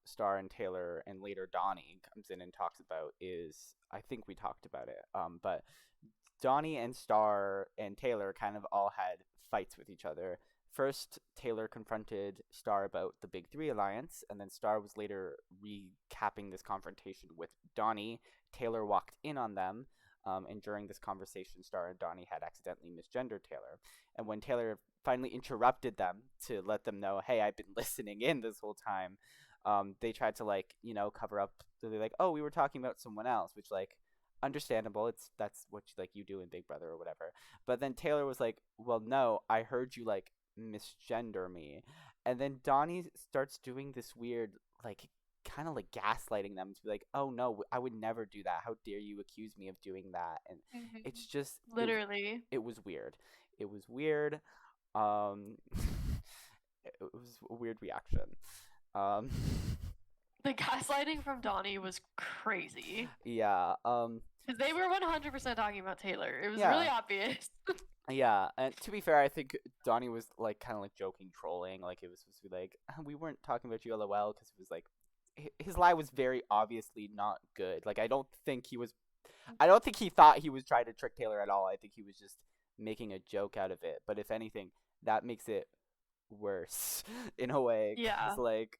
Star and Taylor and later Donnie comes in and talks about is, I think we talked about it. But Donnie and Star and Taylor kind of all had fights with each other. First, Taylor confronted Star about the Big Three alliance, and then Star was later recapping this confrontation with Donnie. Taylor walked in on them, and during this conversation, Star and Donnie had accidentally misgendered Taylor. And when Taylor finally interrupted them to let them know, "Hey, I've been listening in this whole time," they tried to like cover up. So they're like, "Oh, we were talking about someone else," which like understandable. That's what you do in Big Brother or whatever. But then Taylor was like, "Well, no, I heard you like misgender me," and then Donnie starts doing this weird like kind of like gaslighting them to be like, "Oh no, I would never do that. How dare you accuse me of doing that?" And Hmm. it's just Literally. it was weird. It was weird. Um, it was a weird reaction. Um, The gaslighting from Donnie was crazy. yeah. Because they were 100% talking about Taylor. It was really Yeah. obvious. Yeah, and to be fair, I think Donnie was like kind of like joking, trolling. Like it was supposed to be like, we weren't talking about you, lol, because it was like his lie was very obviously not good. Like I don't think he thought he was trying to trick Taylor at all. I think he was just making a joke out of it. But if anything, that makes it worse in a way, because Yeah. like,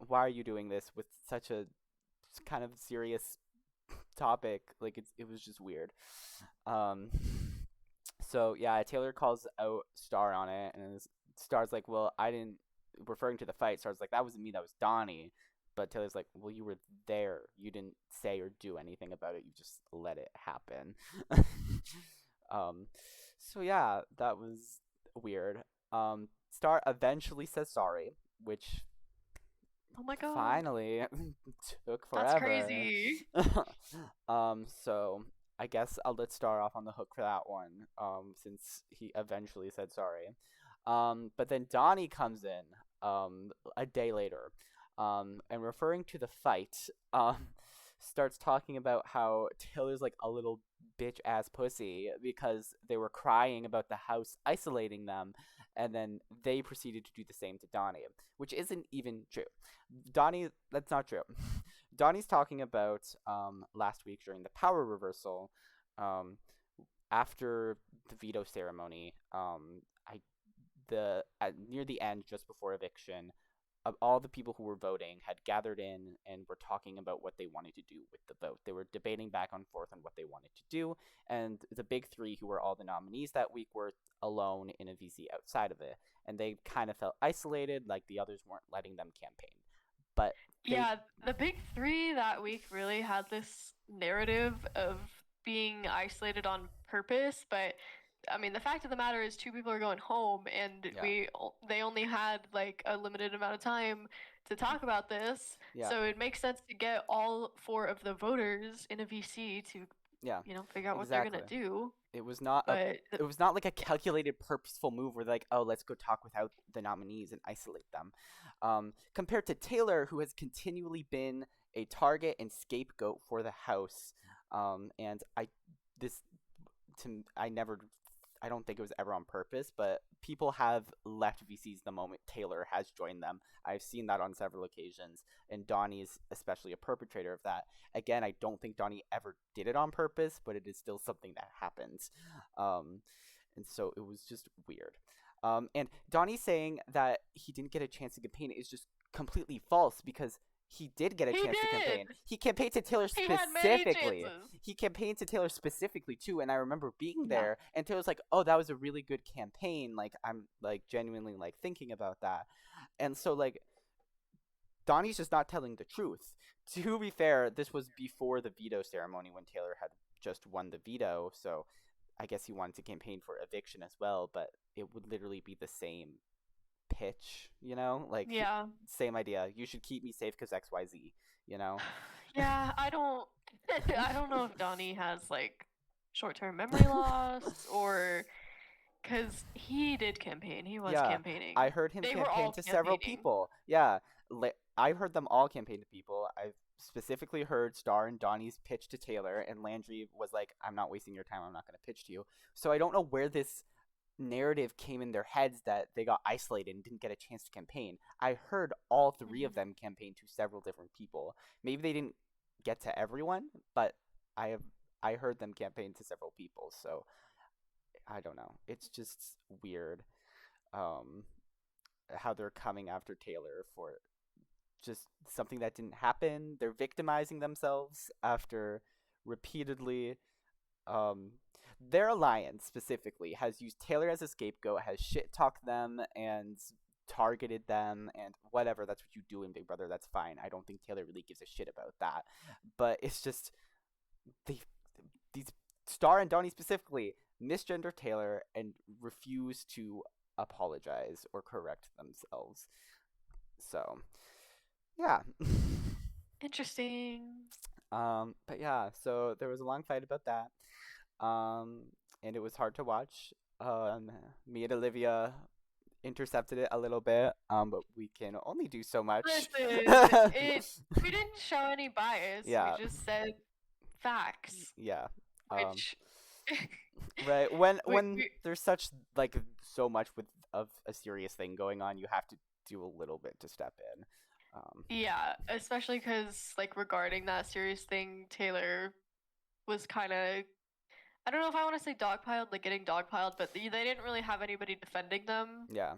why are you doing this with such a kind of serious topic? Like it was just weird. Um, so yeah, Taylor calls out Star on it, and Star's like, "Well, I didn't," referring to the fight. Star's like, "That wasn't me. That was Donnie." But Taylor's like, "Well, you were there. You didn't say or do anything about it. You just let it happen." um, so yeah, that was weird. Star eventually says sorry, which Oh my god. finally took That's forever. crazy. So I guess I'll let Star off on the hook for that one. Since he eventually said sorry. But then Donnie comes in, a day later, and referring to the fight, starts talking about how Taylor's like a little bitch ass pussy because they were crying about the house isolating them, and then they proceeded to do the same to Donnie, which isn't even true. Donnie, that's not true. Donnie's talking about last week during the power reversal, um, after the veto ceremony. I the near the end, just before eviction, all the people who were voting had gathered in and were talking about what they wanted to do with the vote. They were debating back and forth on what they wanted to do, and the big three, who were all the nominees that week, were alone in a VC outside of it, and they kind of felt isolated, like the others weren't letting them campaign. But they, Yeah, the big three that week really had this narrative of being isolated on purpose, but I mean, the fact of the matter is two people are going home and yeah, they only had like a limited amount of time to talk about this. yeah, So it makes sense to get all four of the voters in a VC to, yeah, figure out what they're exactly. gonna do. It was not a But it was not like a calculated, purposeful move where they're like, oh, let's go talk without the nominees and isolate them. Compared to Taylor, who has continually been a target and scapegoat for the House, and this I never, I don't think it was ever on purpose, but people have left VCs the moment Taylor has joined them. I've seen that on several occasions, and Donnie is especially a perpetrator of that. Again, I don't think Donnie ever did it on purpose, but it is still something that happens. Um, and so it was just weird. And Donnie saying that he didn't get a chance to campaign is just completely false, because he did get a he chance to did. campaign. He campaigned to Taylor He had many specifically. chances. He campaigned to Taylor specifically too, and I remember being Yeah. there, and Taylor's like, "Oh, that was a really good campaign. Like, I'm like genuinely like thinking about that." And so like Donnie's just not telling the truth. To be fair, this was before the veto ceremony when Taylor had just won the veto, so I guess he wanted to campaign for eviction as well, but it would literally be the same pitch, you know? Like, Yeah. same idea. You should keep me safe because XYZ, you know? Yeah, I don't I don't know if Donnie has like short-term memory loss or because he did campaign. He was Yeah, campaigning. I heard him They were campaign all to several campaigning. people. Yeah, I heard them all campaign to people. I specifically heard Star and Donnie's pitch to Taylor, and Landry was like, "I'm not wasting your time. I'm not going to pitch to you." So I don't know where this narrative came in their heads that they got isolated and didn't get a chance to campaign. I heard all three of Mhm. them campaign to several different people. Maybe they didn't get to everyone, but I have I heard them campaign to several people. So I don't know. It's just weird. Um, how they're coming after Taylor for just something that didn't happen. They're victimizing themselves after repeatedly. Um, their alliance specifically has used Taylor as a scapegoat, has shit talked them and targeted them and whatever. That's what you do in Big Brother. That's fine. I don't think Taylor really gives a shit about that. But it's just they these Star and Donnie specifically misgender Taylor and refuse to apologize or correct themselves. So yeah. Interesting. But yeah, so there was a long fight about that. Um, and it was hard to watch. Me and Olivia intercepted it a little bit. But we can only do so much. Listen, it we didn't show any bias. We Yeah, just said facts, yeah. Um, which right. we, When we there's such like so much with of a serious thing going on, you have to do a little bit to step in. yeah, especially because like regarding that serious thing, Taylor was kind of I don't know if I want to say dogpiled, like getting dogpiled, but they didn't really have anybody defending them, Yeah.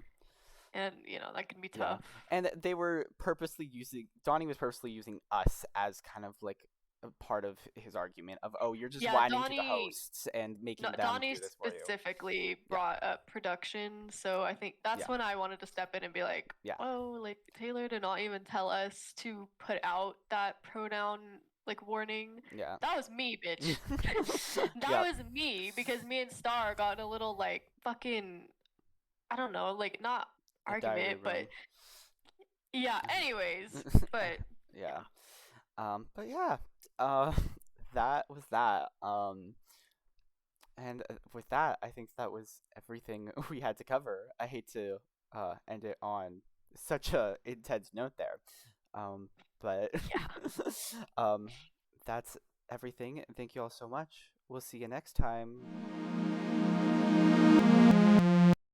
and that can be Yeah, tough. and they were purposely using Donnie was purposely using us as kind of like a part of his argument of, oh, you're just Yeah, whining to the hosts and No, making them Donnie do this for you. specifically Yeah, brought up production, so I think that's yeah, when I wanted to step in and be like, yeah, "Oh, like Taylor did not even tell us to put out that pronoun like warning. yeah. That was me, bitch. That Yep, was me because me and Star got in a little like fucking I don't know, like not a diary argument, but room. yeah. Anyways, but Yeah. yeah, But yeah, uh, that was that. And with that, I think that was everything we had to cover. I hate to end it on such a intense note there. But yeah. um, that's everything. Thank you all so much. We'll see you next time.